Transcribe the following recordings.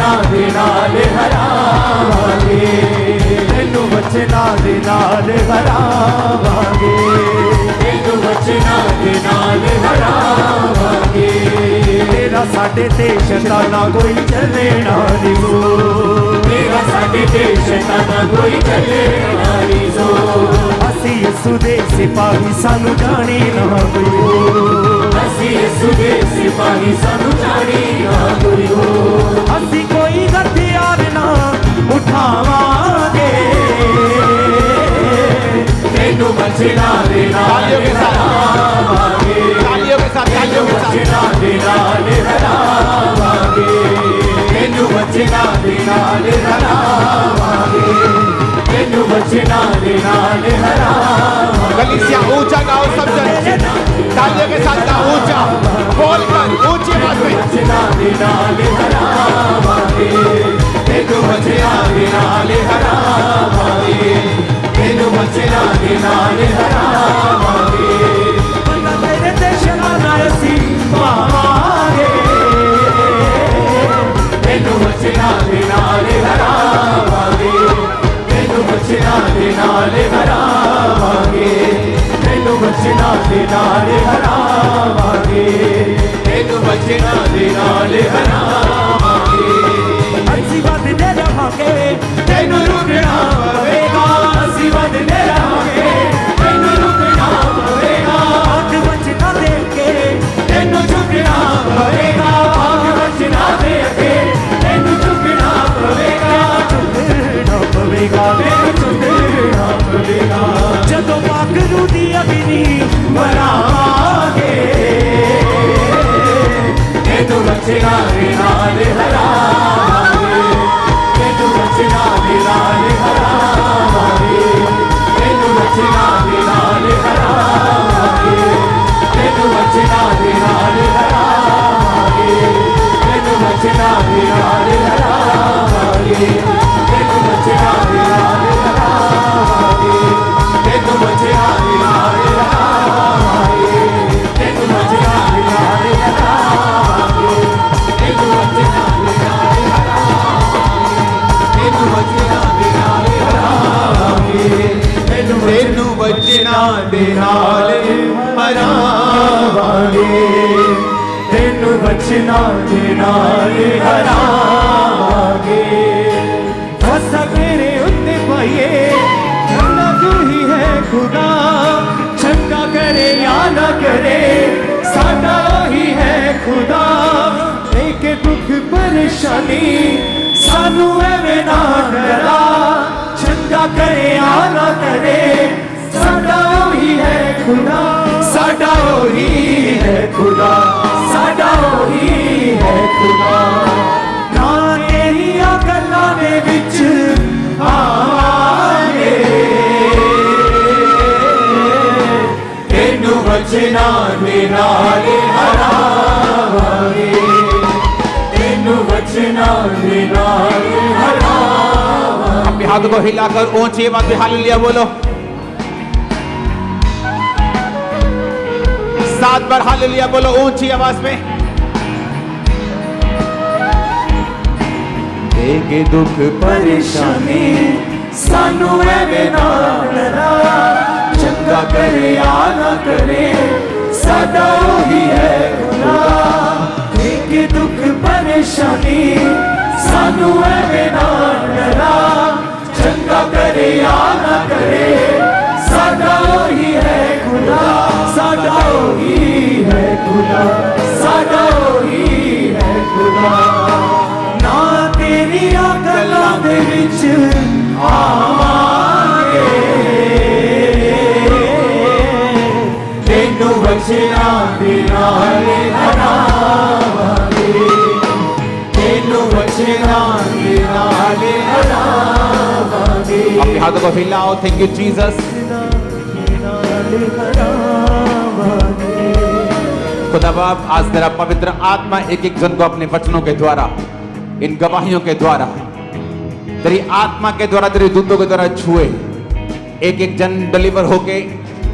वचना दे नाल हरावांगे तेनू वचना दे नाल हरावांगे तेनू वचना दे नाल हरावांगे तेरा साडे ते शैताना कोई चलेना नहीं हो तेरा साडे ते शैताना कोई चलेना नहीं हो असी यसू दे सिपाही सानू जाने ना कोई हो असी यसू दे सिपाही सानू जाने ना कोई हो असी कोई हथियार ना उठावांगे तेनू बचना दे नाल हरावांगे तालियों के साथ बचना दे नाल हरावांगे तेनू बचना दे नाल हरावांगे तेनू बचना दे नाल हरावांगे कलीसिया ऊंचा गाओ सब जन तालियों के साथ गाओ ऊंचा बोलकर ऊंची आवाज में बचना दे नाल हरावांगे तेनू बचना दे नाल हरावांगे तेनू बचना दे नाल हरावांगे बंदा तेरे ते शराना असी पावांगे तेनू बचना दे नाल हरावांगे तेनू बचना दे नाल हरावांगे तेनू बचना दे नाल हरावांगे तेनू बचना दे नाल हरावांगे असी वधदे रहांगे तेनू रुकना पवेगा असी वधदे रहांगे तेनू रुकना पवेगा आग वचना दे के तेनू झुकना पवेगा आग वचना दे के तेनू झुकना पवेगा झुकना पवेगा तेनू झुकना पवेगा जदों पाखरू दी अग्नि बनावांगे तेनू बचना दे नाल हरावांगे तेनू बचना दे नाल हरावांगे तेनू बचना दे नाल हरावांगे तेनू बचना दे नाल हरावांगे तेनू बचना दे नाल हरावांगे तेनू बचना दे नाल हरावांगे तेनू बचना दे नाल हरावांगे तेनू बचना दे नाल हरावांगे तेनू बचना दे नाल हरावांगे तेनू बचना दे नाल हरावांगे तेनू बचना दे नाल हरावांगे तेनू बचना दे नाल हरावांगे फसा तेरे उत्ते पाइए ठंडा तू ही है खुदा चंगा करे या ना करे साडा ही है खुदा एक दुख परेशानी सानू एवें ना डरा चंगा करे या ना करे साडा ही है खुदा साडा ही है खुदा साडा ही है खुदा ना तेरिया गल्लां दे विच आवांगे तेनू बचना दे नाल हरावांगे तेनू बचना दे नाल हरावांगे अपने हाथों को हिलाकर ऊंची आवाज में हालेलुया बोलो 7 बार हालेलुया बोलो ऊंची आवाज में के दुख परेशानी सानू एवें ना डरा चंगा करे या ना करे साडा ही है खुदा के दुख परेशानी सानू एवें ना डरा चंगा करे या ना करे साडा ही है खुदा साडा ही है खुदा साडा ही है खुदा ना तेरिया गल्लां दे विच आवांगे तेनू बचना दे नाल हरावांगे तेनू बचना दे नाल हरावांगे अपने हाथों को हिलाओ थैंक यू जीसस खुदा बाप आज तेरा पवित्र आत्मा एक एक जन को अपने वचनों के द्वारा इन गवाहियों के द्वारा तेरी आत्मा के द्वारा तेरे दूतों के द्वारा छुए एक एक जन डिलीवर होके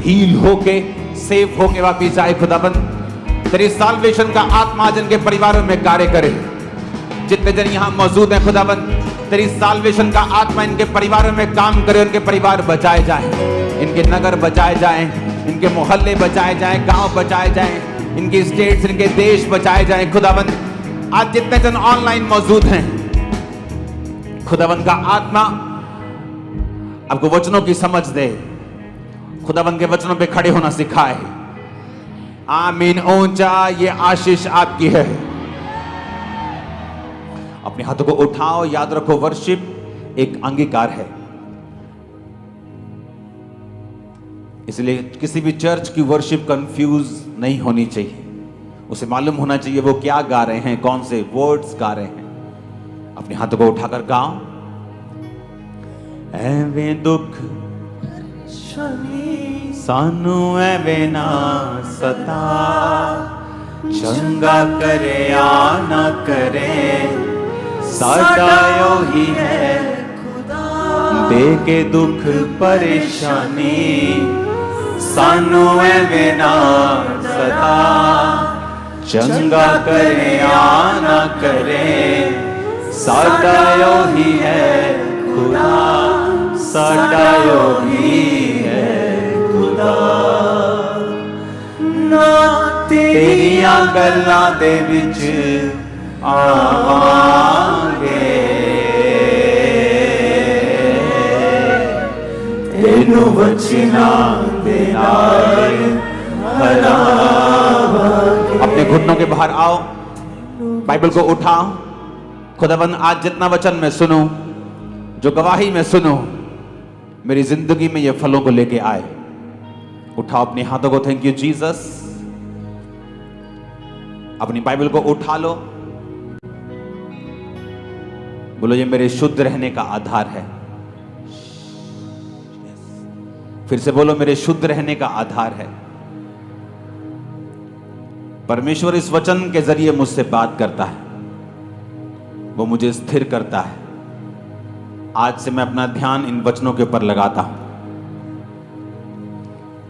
हील होके सेव होके वापिस आए खुदाबंद तेरी साल्वेशन का आत्मा जिनके परिवारों में कार्य करे जितने जन यहाँ मौजूद हैं खुदाबंद, तेरी साल्वेशन का आत्मा इनके परिवारों में काम करे, उनके परिवार बचाए जाएं, इनके नगर बचाए जाएं, इनके मोहल्ले बचाए जाएं, गांव बचाए जाएं, इनकी स्टेट्स, इनके देश बचाए जाएं। खुदाबंद आज जितने जन ऑनलाइन मौजूद हैं, खुदाबंद का आत्मा आपको वचनों की समझ दे, खुदाबंद के वचनों पे खड़े होना सिखाए। आमीन। ऊंचा ये आशीष आपकी है। अपने हाथों को उठाओ, याद रखो वर्शिप एक अंगीकार है, इसलिए किसी भी चर्च की वर्शिप कंफ्यूज नहीं होनी चाहिए। उसे मालूम होना चाहिए वो क्या गा रहे हैं, कौन से वर्ड्स गा रहे हैं। अपने हाथों को उठाकर गाओ। एवे दुख सानू एवे ना सता, चंगा करे या ना करे, साडा ओही है खुदा। दे के दुख परेशानी सानू एवे ना सता, चंगा करे या ना करे, साडा ओही है खुदा, साडा ओही है खुदा। ना तेरियां गल्लां दे विच आवांगे, तेनू वचना दे नाल हरावांगे। अपने घुटनों के बाहर आओ, बाइबल को उठाओ। खुदाबंद आज जितना वचन मैं सुनूं, जो गवाही में सुनो, मेरी जिंदगी में ये फलों को लेके आए। उठाओ अपने हाथों को। Thank you Jesus. अपनी बाइबल को उठा लो, बोलो ये मेरे शुद्ध रहने का आधार है। फिर से बोलो मेरे शुद्ध रहने का आधार है। परमेश्वर इस वचन के जरिए मुझसे बात करता है, वो मुझे स्थिर करता है। आज से मैं अपना ध्यान इन वचनों के ऊपर लगाता हूं।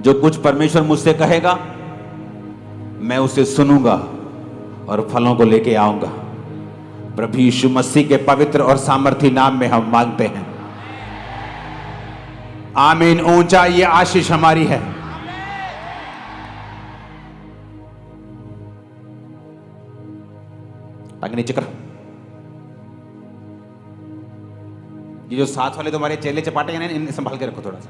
जो कुछ परमेश्वर मुझसे कहेगा मैं उसे सुनूंगा और फलों को लेके आऊंगा। प्रभु यीशु मसीह के पवित्र और सामर्थी नाम में हम मांगते हैं, आमीन। ऊंचा ये आशीष हमारी है। टांगे नीचे करो। ये जो साथ वाले तुम्हारे चेले चपाटे हैं ना, इन्हें संभाल के रखो थोड़ा सा।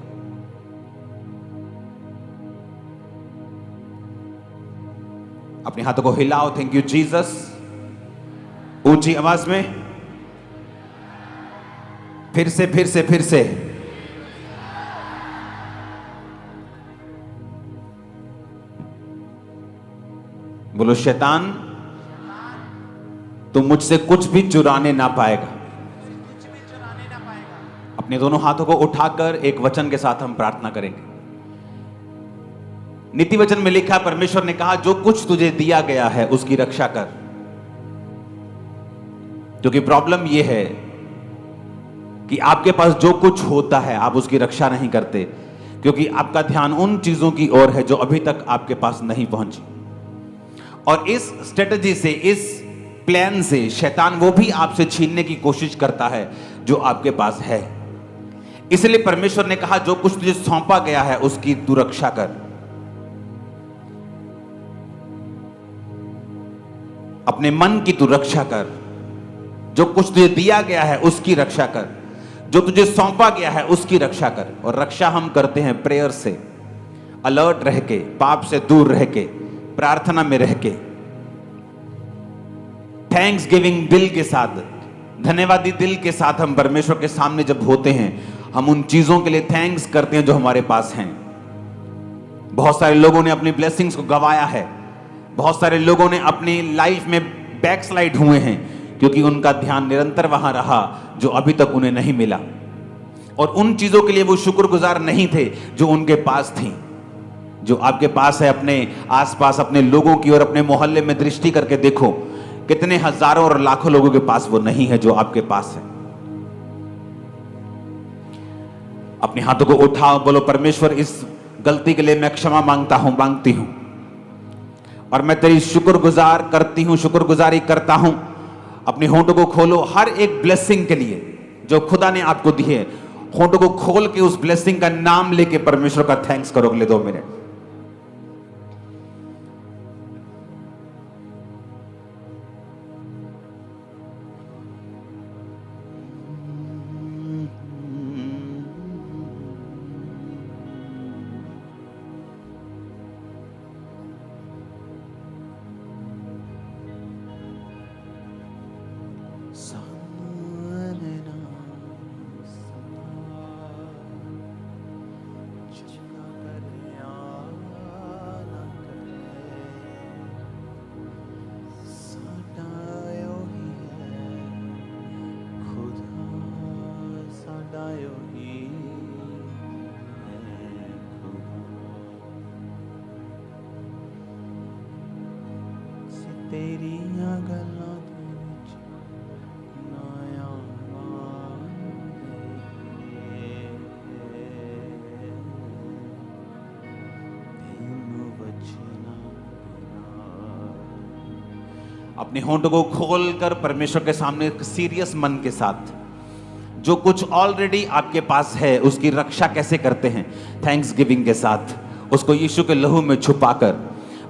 अपने हाथों को हिलाओ। Thank you Jesus. ऊंची आवाज में फिर से फिर से फिर से। बोलो शैतान तू मुझसे कुछ भी चुराने ना पाएगा। अपने दोनों हाथों को उठाकर एक वचन के साथ हम प्रार्थना करेंगे। नीति वचन में लिखा, परमेश्वर ने कहा जो कुछ तुझे दिया गया है उसकी रक्षा कर। क्योंकि प्रॉब्लम यह है कि आपके पास जो कुछ होता है आप उसकी रक्षा नहीं करते, क्योंकि आपका ध्यान उन चीजों की ओर है जो अभी तक आपके पास नहीं पहुंची। और इस स्ट्रेटजी से, इस प्लान से शैतान वो भी आपसे छीनने की कोशिश करता है जो आपके पास है। इसलिए परमेश्वर ने कहा जो कुछ तुझे सौंपा गया है उसकी तू रक्षा कर। अपने मन की तू रक्षा कर। जो कुछ तुझे दिया गया है उसकी रक्षा कर। जो तुझे सौंपा गया है उसकी रक्षा कर। और रक्षा हम करते हैं प्रेयर से, अलर्ट रह के, पाप से दूर रह के, प्रार्थना में रह के, थैंक्स गिविंग दिल के साथ, धन्यवादी दिल के साथ हम परमेश्वर के सामने जब होते हैं, हम उन चीजों के लिए थैंक्स करते हैं जो हमारे पास हैं। बहुत सारे लोगों ने अपनी ब्लेसिंग्स को गवाया है। बहुत सारे लोगों ने अपनी लाइफ में बैकस्लाइड हुए हैं क्योंकि उनका ध्यान निरंतर वहां रहा जो अभी तक उन्हें नहीं मिला, और उन चीजों के लिए वो शुक्रगुजार नहीं थे जो उनके पास थी। जो आपके पास है, अपने आसपास अपने लोगों की और अपने मोहल्ले में दृष्टि करके देखो, कितने हजारों और लाखों लोगों के पास वो नहीं है जो आपके पास है। अपने हाथों को उठाओ, बोलो परमेश्वर इस गलती के लिए मैं क्षमा मांगता हूं, मांगती हूं, और मैं तेरी शुक्रगुजार करती हूं, शुक्रगुजारी करता हूं अपने होंठों को खोलो हर एक ब्लेसिंग के लिए जो खुदा ने आपको दी है। होंठों को खोल के उस ब्लेसिंग का नाम लेके परमेश्वर का थैंक्स करो अगले 2 मिनट। तेरियां गल्लां दे विच नाया तेनू बचना। अपने होंठों को खोलकर परमेश्वर के सामने एक सीरियस मन के साथ जो कुछ ऑलरेडी आपके पास है उसकी रक्षा कैसे करते हैं, थैंक्स गिविंग के साथ उसको यीशु के लहू में छुपाकर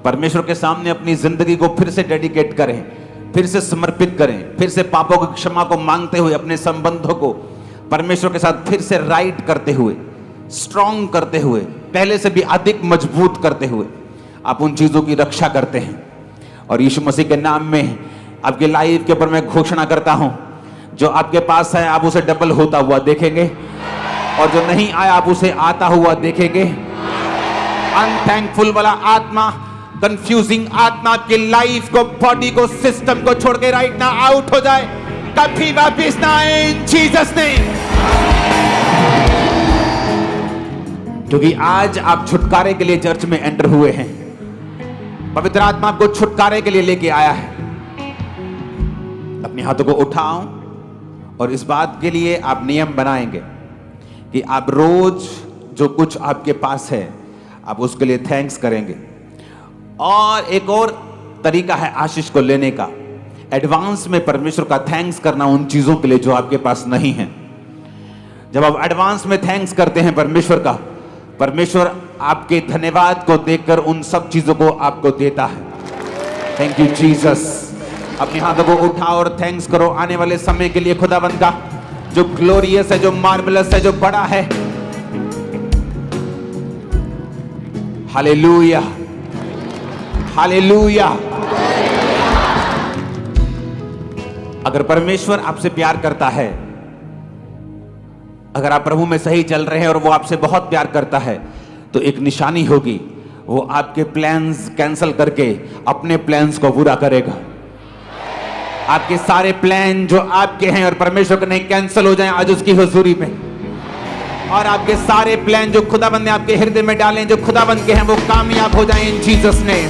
परमेश्वर के सामने अपनी जिंदगी को फिर से डेडिकेट करें, फिर से समर्पित करें, फिर से पापों की क्षमा को मांगते हुए अपने संबंधों को परमेश्वर के साथ फिर से राइट करते हुए, स्ट्रॉन्ग करते हुए, पहले से भी अधिक मजबूत करते हुए आप उन चीजों की रक्षा करते हैं। और यीशु मसीह के नाम में आपकी लाइफ के ऊपर मैं घोषणा करता हूं, जो आपके पास है आप उसे डबल होता हुआ देखेंगे और जो नहीं आया आप उसे आता हुआ देखेंगे। अनथैंकफुल वाला आत्मा, कंफ्यूजिंग आत्मा आपकी लाइफ को, बॉडी को, सिस्टम को छोड़ के राइट ना आउट हो जाए, कभी वापिस ना आए इन जीसस नेम। क्योंकि आज आप छुटकारे के लिए चर्च में एंटर हुए हैं। पवित्र आत्मा आपको छुटकारे के लिए लेके आया है। अपने हाथों को उठाओ और इस बात के लिए आप नियम बनाएंगे कि आप रोज जो कुछ आपके पास है आप उसके लिए थैंक्स करेंगे। और एक और तरीका है आशीष को लेने का, एडवांस में परमेश्वर का थैंक्स करना उन चीजों के लिए जो आपके पास नहीं है। जब आप एडवांस में थैंक्स करते हैं परमेश्वर का, परमेश्वर आपके धन्यवाद को देखकर उन सब चीजों को आपको देता है। Thank you Jesus. अपने हाथों को उठाओ और थैंक्स करो आने वाले समय के लिए खुदावंद का, जो ग्लोरियस है, जो मार्वेलस है, जो बड़ा है। Hallelujah, hallelujah. अगर परमेश्वर आपसे प्यार करता है, अगर आप प्रभु में सही चल रहे हैं और वो आपसे बहुत प्यार करता है, तो एक निशानी होगी, वो आपके प्लान्स कैंसिल करके अपने प्लान्स को पूरा करेगा। आपके सारे प्लान जो आपके हैं और परमेश्वर के नहीं, कैंसिल हो जाएं आज उसकी हुजूरी में। और आपके सारे प्लान जो खुदाबंद ने आपके हृदय में डाले, जो खुदाबंद के हैं, वो कामयाब हो जाएं इन जीसस ने।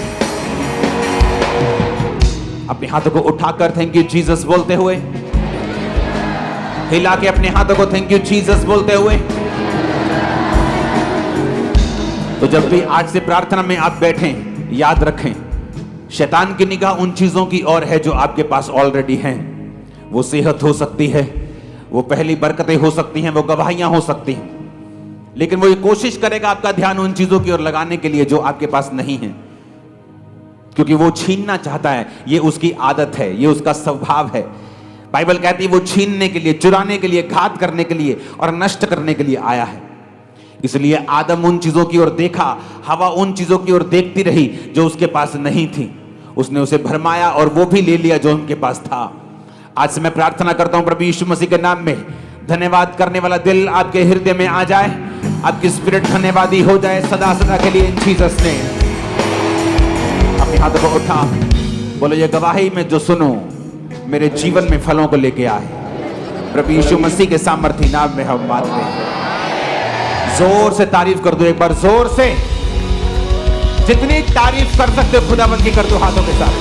अपने हाथों को उठाकर थैंक यू जीसस बोलते हुए, हिला के अपने हाथों को थैंक यू जीसस बोलते हुए। तो जब भी आज से प्रार्थना में आप बैठें, याद रखें शैतान की निगाह उन चीजों की ओर है जो आपके पास ऑलरेडी हैं। वो सेहत हो सकती है, वो पहली बरकतें हो सकती हैं, वो गवाहियां हो सकती हैं, लेकिन वो ये कोशिश करेगा आपका ध्यान उन चीजों की ओर लगाने के लिए जो आपके पास नहीं है, क्योंकि वो छीनना चाहता है। ये उसकी आदत है, ये उसका स्वभाव है। बाइबल कहती है वो छीनने के लिए, चुराने के लिए, घात करने के लिए और नष्ट करने के लिए आया है। इसलिए आदम उन चीजों की ओर देखा, हवा उन चीजों की ओर देखती रही जो उसके पास नहीं थी। उसने उसे भरमाया और वो भी ले लिया जो उनके पास था। आज से मैं प्रार्थना करता हूं प्रभु यीशु मसीह के नाम में, धन्यवाद करने वाला दिल आपके हृदय में आ जाए, आपकी स्पिरिट धन्यवादी हो जाए सदा सदा के लिए इन जीसस ने। अपने हाथों को उठा, बोलो ये गवाही में जो सुनो मेरे जीवन में फलों को लेके आए। प्रभु यीशु मसीह के सामर्थी नाम में हम मानते हैं। जोर से तारीफ कर दो एक बार, जोर से, जितनी तारीफ कर सकते हो खुदावंद की कर दो हाथों के साथ।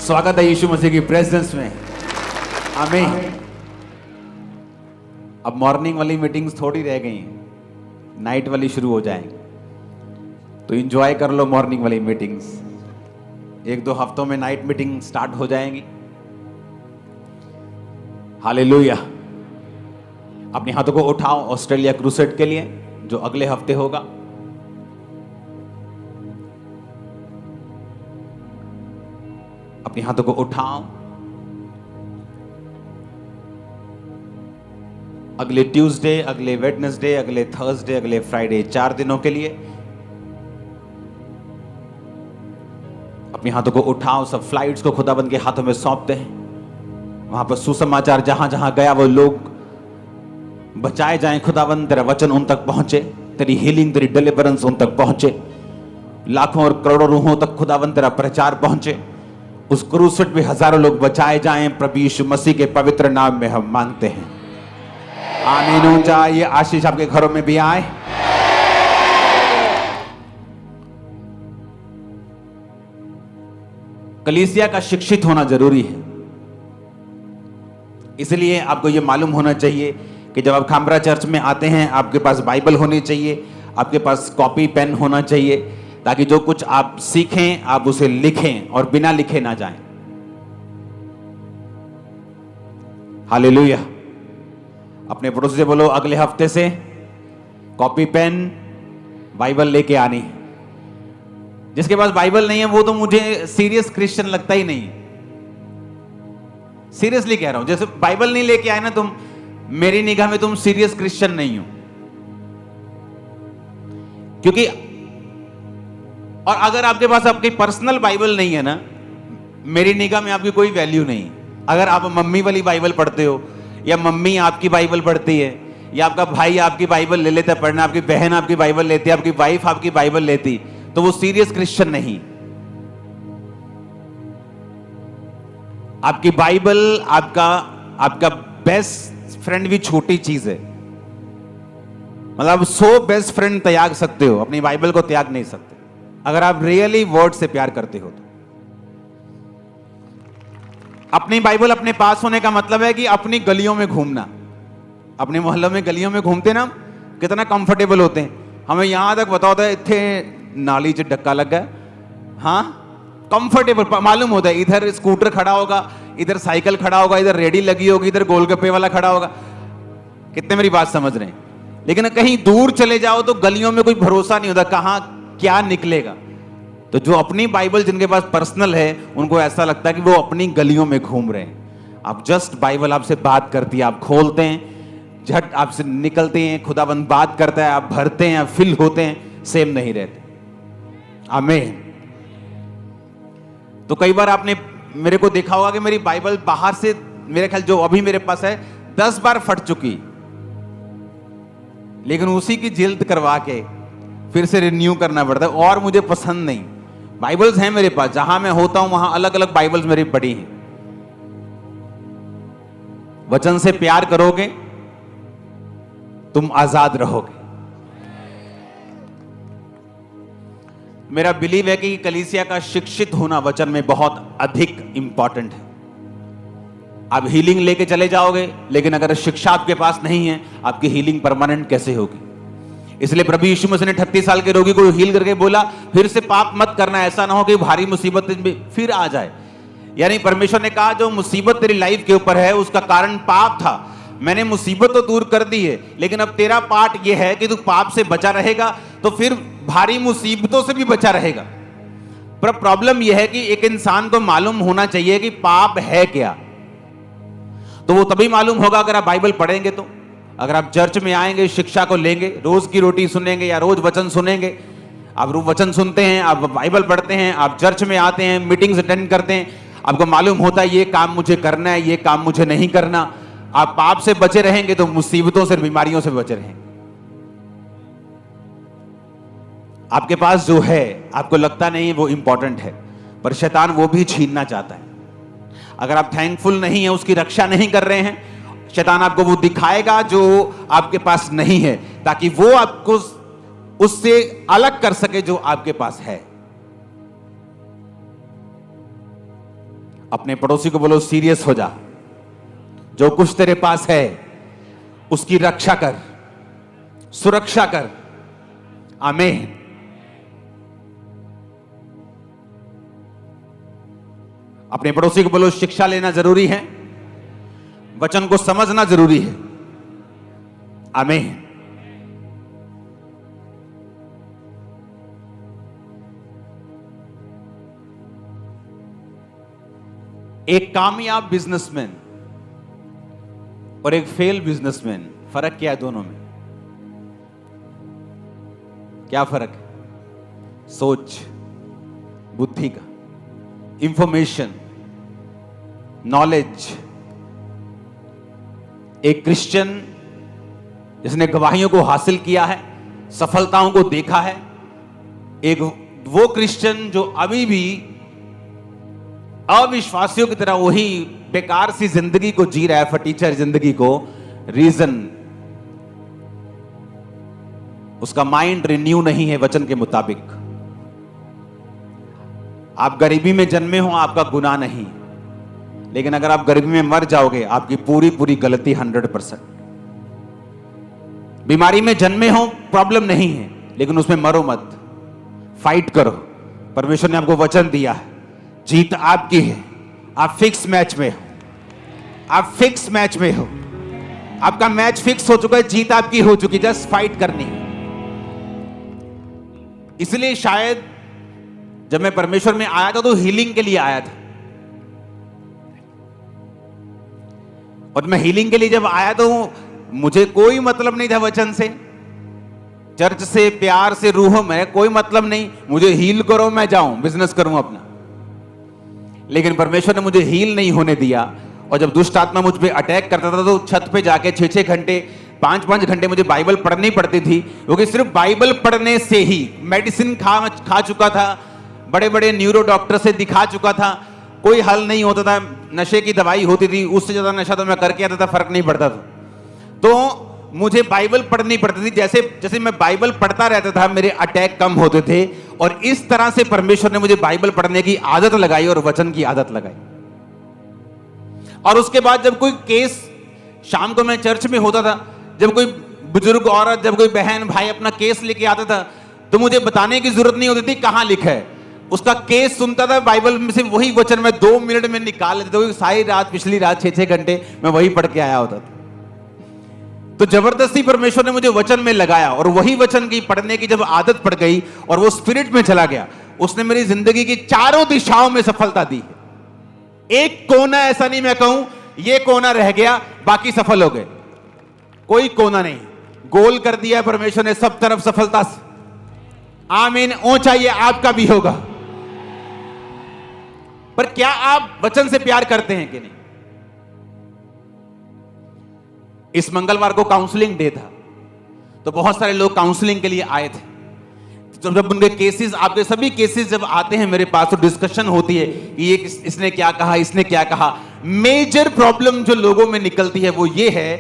स्वागत है यीशु मसीह की प्रेजेंस में। आमीन। अब मॉर्निंग वाली मीटिंग्स थोड़ी रह गई, नाइट वाली शुरू हो जाएंगी, तो एंजॉय कर लो मॉर्निंग वाली मीटिंग्स। 1-2 हफ्तों में नाइट मीटिंग स्टार्ट हो जाएंगी। हालेलुया। अपने हाथों को उठाओ ऑस्ट्रेलिया क्रूसेड के लिए जो अगले हफ्ते होगा। अपने हाथों को उठाओ। अगले ट्यूसडे, अगले वेडनेसडे, अगले थर्सडे, अगले फ्राइडे, 4 दिनों के लिए अपने हाथों को उठाओ। सब फ्लाइट्स को खुदाबंद के हाथों में सौंपते हैं। वहां पर सुसमाचार जहां जहां गया वो लोग बचाए जाएं। खुदाबंद तेरा वचन उन तक पहुंचे, तेरी हीलिंग, तेरी डिलीवरेंस उन तक पहुंचे। लाखों और करोड़ों रूहों तक खुदाबंद तेरा प्रचार पहुंचे। उस क्रूसेड में हजारों लोग बचाए जाएं। प्रभु यीशु मसीह के पवित्र नाम में हम मांगते हैं, आमीन। ऊंचा ये आशीष आपके घरों में भी आए। कलीसिया का शिक्षित होना जरूरी है। इसलिए आपको यह मालूम होना चाहिए कि जब आप खामरा चर्च में आते हैं आपके पास बाइबल होनी चाहिए, आपके पास कॉपी पेन होना चाहिए, ताकि जो कुछ आप सीखें आप उसे लिखें और बिना लिखे ना जाएं। हालेलुया। अपने पड़ोसी से बोलो अगले हफ्ते से कॉपी पेन बाइबल लेके आनी। जिसके पास बाइबल नहीं है वो तो मुझे सीरियस क्रिश्चियन लगता ही नहीं। सीरियसली कह रहा हूं, जैसे बाइबल नहीं लेके आए ना तुम, मेरी निगाह में तुम सीरियस क्रिश्चियन नहीं हो। क्योंकि और अगर आपके पास आपकी पर्सनल बाइबल नहीं है ना, मेरी निगाह में आपकी कोई वैल्यू नहीं। अगर आप मम्मी वाली बाइबल पढ़ते हो, या मम्मी आपकी बाइबल पढ़ती है, या आपका भाई आपकी बाइबल ले लेता है पढ़ना, आपकी बहन आपकी बाइबल लेती है, आपकी वाइफ आपकी बाइबल लेती, तो वो सीरियस क्रिश्चियन नहीं। आपकी बाइबल आपका बेस्ट फ्रेंड भी छोटी चीज है। मतलब 100 बेस्ट फ्रेंड त्याग सकते हो, अपनी बाइबल को त्याग नहीं सकते अगर आप रियली वर्ड से प्यार करते हो तो। अपनी बाइबल अपने पास होने का मतलब है कि अपनी गलियों में घूमना। अपने मोहल्लों में गलियों में घूमते ना, कितना कंफर्टेबल होते हैं। हमें यहां तक पता होता है इतने नाली च डक्का लग गया, हाँ कंफर्टेबल मालूम होता है। इधर स्कूटर खड़ा होगा, इधर साइकिल खड़ा होगा, इधर रेडी लगी होगी, इधर गोलगप्पे वाला खड़ा होगा। कितने मेरी बात समझ रहे हैं? लेकिन कहीं दूर चले जाओ तो गलियों में कोई भरोसा नहीं होता, कहां क्या निकलेगा। तो जो अपनी बाइबल जिनके पास पर्सनल है, उनको ऐसा लगता है कि वो अपनी गलियों में घूम रहे हैं। आप जस्ट बाइबल आपसे बात करती है, आप खोलते हैं, झट आपसे निकलते हैं, खुदाबंद बात करता है, आप भरते हैं, आप फिल होते हैं, सेम नहीं रहते। आमीन। तो कई बार आपने मेरे को देखा होगा कि मेरी बाइबल बाहर से, मेरे ख्याल जो अभी मेरे पास है 10 बार फट चुकी, लेकिन उसी की जिल्द करवा के फिर से रिन्यू करना पड़ता है। और मुझे पसंद नहीं। बाइबल्स हैं मेरे पास, जहां मैं होता हूं वहां अलग अलग बाइबल्स मेरी पड़ी हैं। वचन से प्यार करोगे तुम आजाद रहोगे। मेरा बिलीव है कि कलीसिया का शिक्षित होना वचन में बहुत अधिक इंपॉर्टेंट है। आप हीलिंग लेके चले जाओगे, लेकिन अगर शिक्षा आपके पास नहीं है, आपकी हीलिंग परमानेंट कैसे होगी? इसलिए प्रभु यीशु मसीह ने 38 साल के रोगी को हील करके बोला, फिर से पाप मत करना, ऐसा ना हो कि भारी मुसीबत में फिर आ जाए। यानी परमेश्वर ने कहा जो मुसीबत तेरी लाइफ के ऊपर है उसका कारण पाप था, मैंने मुसीबत तो दूर कर दी है, लेकिन अब तेरा पार्ट यह है कि तू पाप से बचा रहेगा तो फिर भारी मुसीबतों से भी बचा रहेगा। पर प्रॉब्लम यह है कि एक इंसान को मालूम होना चाहिए कि पाप है क्या। तो वो तभी मालूम होगा अगर आप बाइबल पढ़ेंगे। तो अगर आप चर्च में आएंगे, शिक्षा को लेंगे, रोज की रोटी सुनेंगे या रोज वचन सुनेंगे, आप वचन सुनते हैं, आप बाइबल पढ़ते हैं, आप चर्च में आते हैं, मीटिंग्स अटेंड करते हैं, आपको मालूम होता है ये काम मुझे करना है, ये काम मुझे नहीं करना। आप पाप से बचे रहेंगे तो मुसीबतों से, बीमारियों से बचे रहेंगे। आपके पास जो है आपको लगता नहीं वो इंपॉर्टेंट है, पर शैतान वो भी छीनना चाहता है। अगर आप थैंकफुल नहीं है, उसकी रक्षा नहीं कर रहे हैं, शैतान आपको वो दिखाएगा जो आपके पास नहीं है, ताकि वो आपको उससे अलग कर सके जो आपके पास है। अपने पड़ोसी को बोलो सीरियस हो जा, जो कुछ तेरे पास है उसकी रक्षा कर, सुरक्षा कर। आमीन। अपने पड़ोसी को बोलो, शिक्षा लेना जरूरी है, वचन को समझना जरूरी है। आमीन। एक कामयाब बिजनेसमैन और एक फेल बिजनेसमैन, फर्क क्या है दोनों में? क्या फर्क है? सोच, बुद्धि का, इंफॉर्मेशन, नॉलेज। एक क्रिश्चियन जिसने गवाहियों को हासिल किया है, सफलताओं को देखा है, एक वो क्रिश्चियन जो अभी भी अविश्वासियों की तरह वही बेकार सी जिंदगी को जी रहा है, फटीचर जिंदगी को। रीजन, उसका माइंड रिन्यू नहीं है वचन के मुताबिक। आप गरीबी में जन्मे हो, आपका गुनाह नहीं, लेकिन अगर आप गरीबी में मर जाओगे, आपकी पूरी पूरी गलती 100%। बीमारी में जन्मे हो, प्रॉब्लम नहीं है, लेकिन उसमें मरो मत, फाइट करो। परमेश्वर ने आपको वचन दिया है, जीत आपकी है। आप फिक्स मैच में हो, आप फिक्स मैच में हो, आपका मैच फिक्स हो चुका है, जीत आपकी हो चुकी, जस्ट फाइट करनी है। इसलिए शायद जब मैं परमेश्वर में आया था तो हीलिंग के लिए आया था, और मैं हीलिंग के लिए जब आया तो मुझे कोई मतलब नहीं था वचन से, चर्च से, प्यार से, रूह में कोई मतलब नहीं। मुझे हील करो, मैं जाऊं बिजनेस करूं अपना। लेकिन परमेश्वर ने मुझे हील नहीं होने दिया, और जब दुष्ट आत्मा मुझ पे अटैक करता था तो छत पे जाके 6-6 घंटे, 5-5 घंटे मुझे बाइबल पढ़नी पड़ती थी, क्योंकि सिर्फ बाइबल पढ़ने से ही, मेडिसिन खा चुका था, बड़े बड़े न्यूरो डॉक्टर से दिखा चुका था, कोई हल नहीं होता था। नशे की दवाई होती थी, उससे ज्यादा नशा तो मैं करके आता था, फर्क नहीं पड़ता था। तो मुझे बाइबल पढ़नी पड़ती थी। जैसे जैसे मैं बाइबल पढ़ता रहता था, मेरे अटैक कम होते थे, और इस तरह से परमेश्वर ने मुझे बाइबल पढ़ने की आदत लगाई और वचन की आदत लगाई। और उसके बाद जब कोई केस, शाम को मैं चर्च में होता था, जब कोई बुजुर्ग औरत, जब कोई बहन भाई अपना केस लेके आता था, तो मुझे बताने की जरूरत नहीं होती थी कहां लिखा है। उसका केस सुनता था, बाइबल में से वही वचन मैं 2 मिनट में निकाल लेता था। सारी रात, पिछली रात 6-6 घंटे मैं वही पढ़ के आया होता था। तो जबरदस्ती परमेश्वर ने मुझे वचन में लगाया, और वही वचन की पढ़ने की जब आदत पड़ गई और वो स्पिरिट में चला गया, उसने मेरी जिंदगी की चारों दिशाओं में सफलता दी। एक कोना ऐसा नहीं मैं कहूं ये कोना रह गया, बाकी सफल हो गए, कोई कोना नहीं। गोल कर दिया परमेश्वर ने सब तरफ सफलता से। आमीन। ऊंचा ये आपका भी होगा। पर क्या आप वचन से प्यार करते हैं कि नहीं? इस मंगलवार को काउंसलिंग डे था, तो बहुत सारे लोग काउंसलिंग के लिए आए थे। तो जब उनके केसेस, आपके सभी केसेस जब आते हैं मेरे पास, तो डिस्कशन होती है कि ये इसने क्या कहा, इसने क्या कहा। मेजर प्रॉब्लम जो लोगों में निकलती है वो ये है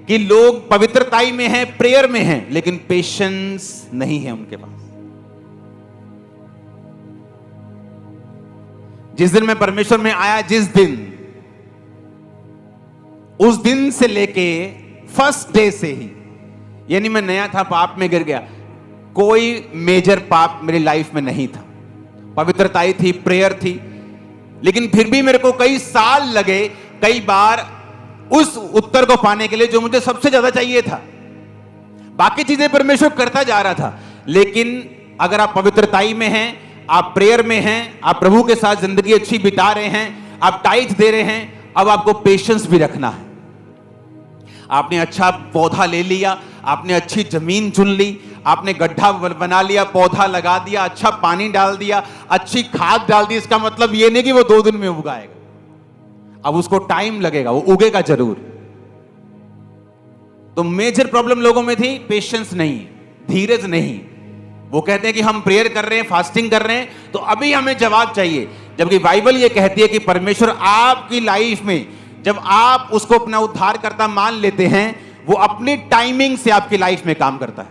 कि लोग पवित्रताई में हैं, प्रेयर में हैं, लेकिन पेशेंस नहीं है उनके पास। जिस दिन मैं परमेश्वर में आया, जिस दिन, उस दिन से लेके फर्स्ट डे से ही, यानी मैं नया था, पाप में गिर गया, कोई मेजर पाप मेरी लाइफ में नहीं था। पवित्रताई थी, प्रेयर थी, लेकिन फिर भी मेरे को कई साल लगे, कई बार उस उत्तर को पाने के लिए जो मुझे सबसे ज्यादा चाहिए था। बाकी चीजें परमेश्वर करता जा रहा था, लेकिन अगर आप पवित्रताई में हैं, आप प्रेयर में हैं, आप प्रभु के साथ जिंदगी अच्छी बिता रहे हैं, आप टाइट दे रहे हैं, अब आपको पेशेंस भी रखना है। आपने अच्छा पौधा ले लिया, आपने अच्छी जमीन चुन ली, आपने गड्ढा बना लिया, पौधा लगा दिया, अच्छा पानी डाल दिया, अच्छी खाद डाल दी, इसका मतलब ये नहीं कि वो 2 दिन में उगाएगा। अब उसको टाइम लगेगा, वो उगेगा जरूर। तो मेजर प्रॉब्लम लोगों में थी पेशेंस नहीं, धीरज नहीं। वो कहते हैं कि हम प्रेयर कर रहे हैं, फास्टिंग कर रहे हैं, तो अभी हमें जवाब चाहिए, जबकि बाइबल ये कहती है कि परमेश्वर आपकी लाइफ में जब आप उसको अपना उद्धारकर्ता मान लेते हैं, वो अपनी टाइमिंग से आपकी लाइफ में काम करता है।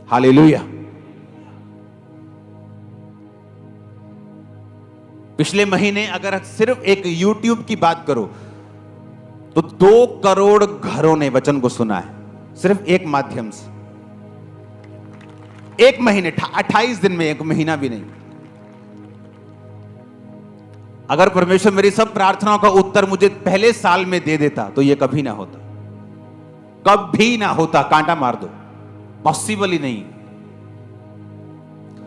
हालेलुया। पिछले महीने अगर सिर्फ एक YouTube की बात करो तो 2 करोड़ घरों ने वचन को सुना है, सिर्फ एक माध्यम से। एक महीने, 28 दिन में, एक महीना भी नहीं। अगर परमेश्वर मेरी सब प्रार्थनाओं का उत्तर मुझे पहले साल में दे देता तो यह कभी ना होता, कभी ना होता। कांटा मार दो, पॉसिबल ही नहीं।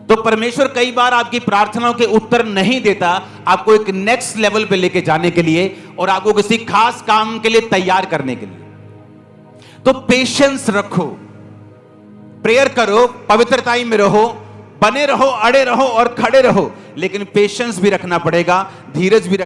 तो परमेश्वर कई बार आपकी प्रार्थनाओं के उत्तर नहीं देता, आपको एक नेक्स्ट लेवल पे लेके जाने के लिए और आपको किसी खास काम के लिए तैयार करने के लिए। तो पेशेंस रखो, प्रेयर करो, पवित्रता में रहो, बने रहो, अड़े रहो और खड़े रहो, लेकिन पेशेंस भी रखना पड़ेगा, धीरज भी